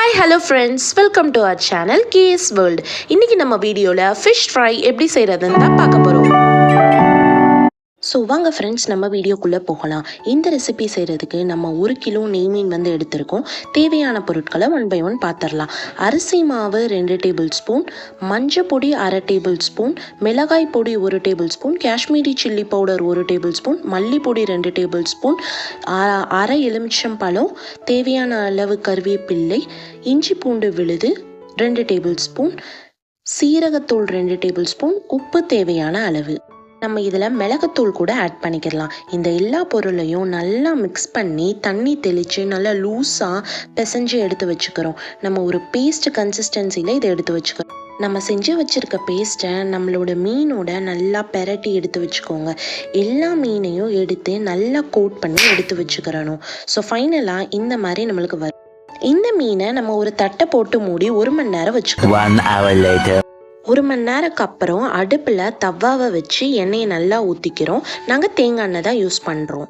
Hi, hello friends, welcome to our channel KS World. இன்னைக்கு நம்ம வீடியோல ஃபிஷ் ஃப்ரை எப்படி செய்யறதுன்னு தான் பார்க்க போறோம். ஸோ வாங்க ஃப்ரெண்ட்ஸ், நம்ம வீடியோக்குள்ளே போகலாம். இந்த ரெசிபி செய்கிறதுக்கு நம்ம 1 கிலோ நெய் மீன் வந்து எடுத்திருக்கோம். தேவையான பொருட்களை 1 by 1 பார்த்துடலாம். அரிசி மாவு 2 டேபிள் ஸ்பூன், மஞ்சள் பொடி 1/2 டேபிள் ஸ்பூன், மிளகாய் பொடி 1 tablespoon, Kashmiri chilli powder 1 tablespoon, மல்லிப்பொடி 2 டேபிள் ஸ்பூன், அரை எலுமிச்சம்பழம், தேவையான அளவு கருவேப்பிள்ளை, இஞ்சி பூண்டு விழுது 2 டேபிள் ஸ்பூன், சீரகத்தூள் 2 டேபிள் ஸ்பூன், உப்பு தேவையான அளவு. நம்ம இதில் மிளகுத்தூள் கூட ஆட் பண்ணிக்கிடலாம். இந்த எல்லா பொருளையும் நல்லா மிக்ஸ் பண்ணி தண்ணி தெளித்து நல்லா லூஸாக பிசைஞ்சு எடுத்து வச்சுக்கிறோம். நம்ம ஒரு பேஸ்ட் கன்சிஸ்டன்சியில் இதை எடுத்து வச்சுக்கிறோம். நம்ம செஞ்சு வச்சுருக்க பேஸ்ட்டை நம்மளோட மீனோட நல்லா பெரட்டி எடுத்து வச்சுக்கோங்க. எல்லா மீனையும் எடுத்து நல்லா கோட் பண்ணி எடுத்து வச்சுக்கிறணும். ஸோ ஃபைனலாக இந்த மாதிரி நம்மளுக்கு வரும். இந்த மீனை நம்ம ஒரு தட்டை போட்டு மூடி 1 மணி நேரம் வச்சுக்கிறோம். 1 மணி நேரத்துக்கு அப்புறம் அடுப்பில் தவாவை வச்சு எண்ணெயை நல்லா ஊற்றிக்கிறோம். நாங்கள் தேங்காய் எண்ணெய் தான் யூஸ் பண்ணுறோம்.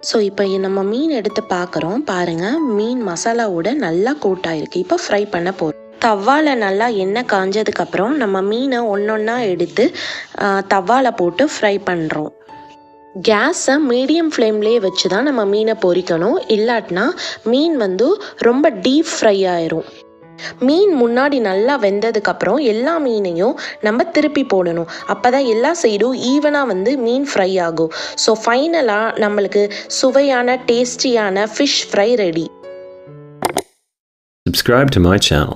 ஸோ இப்போ நம்ம மீன் எடுத்து பார்க்குறோம். பாருங்கள், மீன் மசாலாவோட நல்லா கோட் ஆகிருக்கு. இப்போ ஃப்ரை பண்ண போகிறோம். தவாவில் நல்லா எண்ணெய் காஞ்சதுக்கப்புறம் நம்ம மீனை ஒன்றொன்னா எடுத்து தவாவில் போட்டு ஃப்ரை பண்ணுறோம். கேஸை மீடியம் ஃப்ளேம்லேயே வச்சு தான் நம்ம மீனை பொரிக்கணும். இல்லாட்டினா மீன் வந்து ரொம்ப டீப் ஃப்ரை ஆயிரும். மீன் முன்னாடி நல்லா வெந்ததுக்கப்புறம் எல்லா மீனையும் நம்ம திருப்பி போடணும். அப்போ தான் எல்லா சைடும் ஈவனாக வந்து மீன் ஃப்ரை ஆகும். ஸோ ஃபைனலாக நம்மளுக்கு சுவையான டேஸ்டியான fish fry ready. Subscribe to my channel.